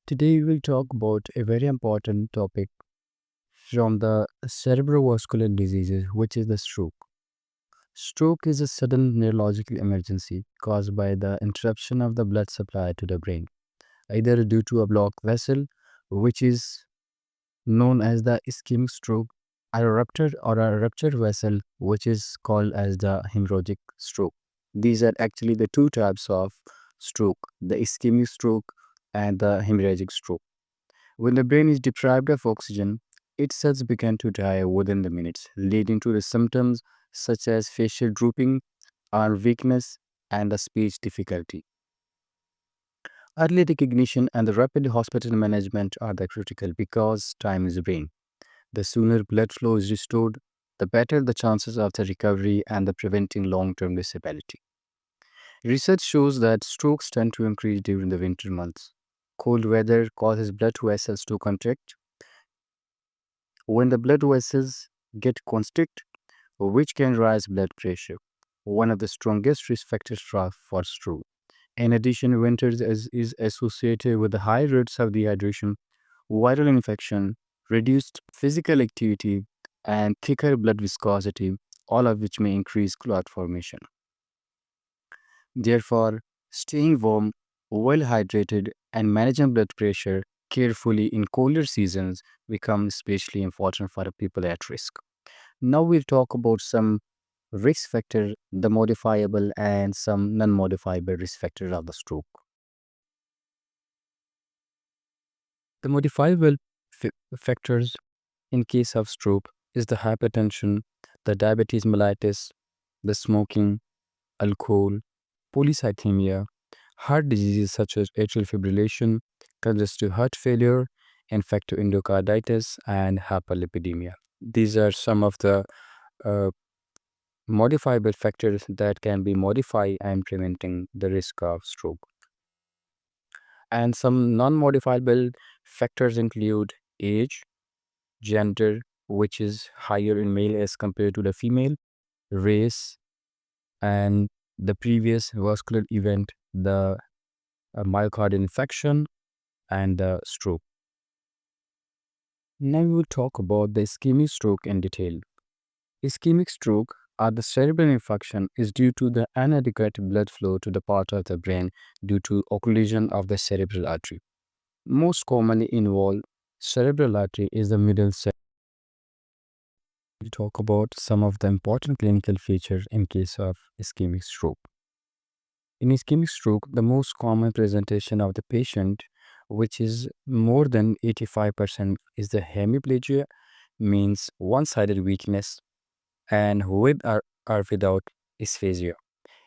Today, we will talk about a very important topic from the cerebrovascular diseases, which is the stroke. Stroke is a sudden neurological emergency caused by the interruption of the blood supply to the brain, either due to a blocked vessel, which is known as the ischemic stroke, or a ruptured vessel, which is called as the hemorrhagic stroke. These are actually the two types of stroke: the ischemic stroke and the hemorrhagic stroke. When the brain is deprived of oxygen, its cells begin to die within the minutes, leading to the symptoms such as facial drooping, arm weakness, and the speech difficulty. Early recognition and the rapid hospital management are the critical because time is brain. The sooner blood flow is restored, the better the chances of the recovery and the preventing long-term disability. Research shows that strokes tend to increase during the winter months. Cold weather causes blood vessels to contract. When the blood vessels get constrict, which can raise blood pressure, one of the strongest risk factors for stroke. In addition, winters is associated with the high rates of dehydration, viral infection, reduced physical activity, and thicker blood viscosity, all of which may increase clot formation. Therefore, staying warm, well hydrated, and managing blood pressure carefully in colder seasons become especially important for the people at risk. Now we'll talk about some risk factor, the modifiable and some non-modifiable risk factors of the stroke. The modifiable factors in case of stroke is the hypertension, the diabetes mellitus, the smoking, alcohol, polycythemia, heart diseases such as atrial fibrillation, congestive heart failure, infective endocarditis, and hyperlipidemia. These are some of the uh, modifiable factors that can be modified and preventing the risk of stroke. And some non-modifiable factors include age, gender, which is higher in male as compared to the female, race, and the previous vascular event, the myocardial infarction, and the stroke. Now we will talk about the ischemic stroke in detail. Ischemic stroke or the cerebral infarction is due to the inadequate blood flow to the part of the brain due to occlusion of the cerebral artery. Most commonly involved cerebral artery is the middle cerebral. We'll talk about some of the important clinical features in case of ischemic stroke. In ischemic stroke, the most common presentation of the patient, which is more than 85%, is the hemiplegia, means one-sided weakness, and with or without aphasia.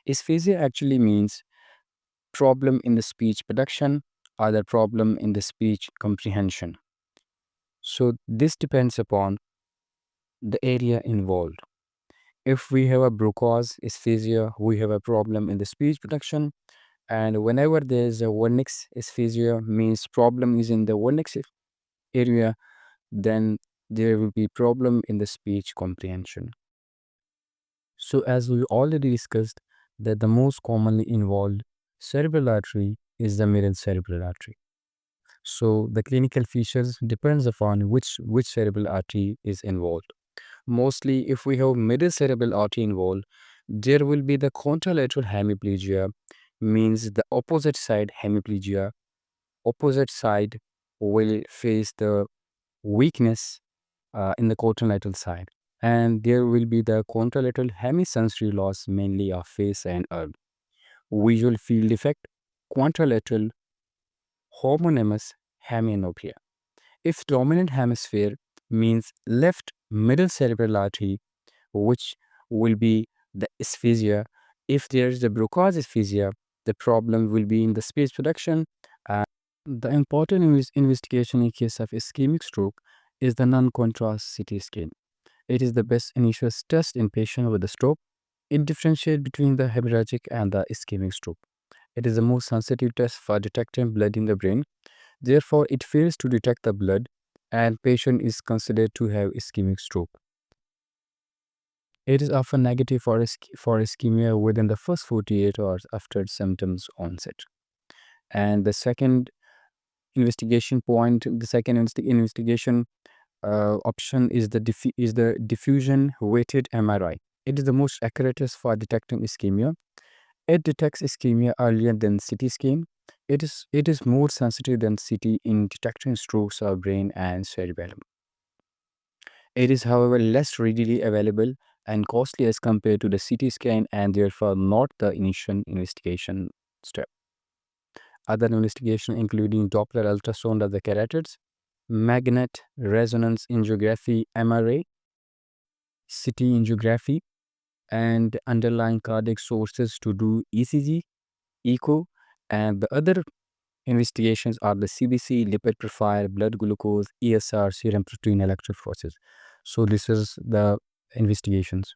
Aphasia actually means problem in the speech production or the problem in the speech comprehension. So this depends upon the area involved. If we have a Broca's aphasia, we have a problem in the speech production. And whenever there is a Wernicke's aphasia, means problem is in the Wernicke's area, then there will be problem in the speech comprehension. So as we already discussed, that the most commonly involved cerebral artery is the middle cerebral artery. So the clinical features depends upon which cerebral artery is involved. Mostly, if we have middle cerebral artery involved, there will be the contralateral hemiplegia, means the opposite side hemiplegia. Opposite side will face the weakness in the contralateral side. And there will be the contralateral hemisensory loss, mainly of face and arm. Visual field effect, contralateral homonymous hemianopia. If dominant hemisphere means left middle cerebral artery, which will be the aphasia. If there is a Broca's aphasia, the problem will be in the speech production. And the important investigation in case of ischemic stroke is the non-contrast CT scan. It is the best initial test in patient with a stroke. It differentiates between the hemorrhagic and the ischemic stroke. It is the most sensitive test for detecting blood in the brain. Therefore, it fails to detect the blood and patient is considered to have ischemic stroke. It is often negative for ischemia within the first 48 hours after symptoms onset. And the second investigation point. The second investigation option is the diffusion weighted MRI. It is the most accurate for detecting ischemia. It detects ischemia earlier than CT scan. It is more sensitive than CT in detecting strokes of brain and cerebellum. It is, however, less readily available and costly as compared to the CT scan, and therefore not the initial investigation step. Other investigation including Doppler ultrasound of the carotids, magnet resonance angiography MRA, CT angiography, and underlying cardiac sources to do ECG, echo, and the other investigations are the CBC, lipid profile, blood glucose, ESR, serum protein electrophoresis. So this is the investigations.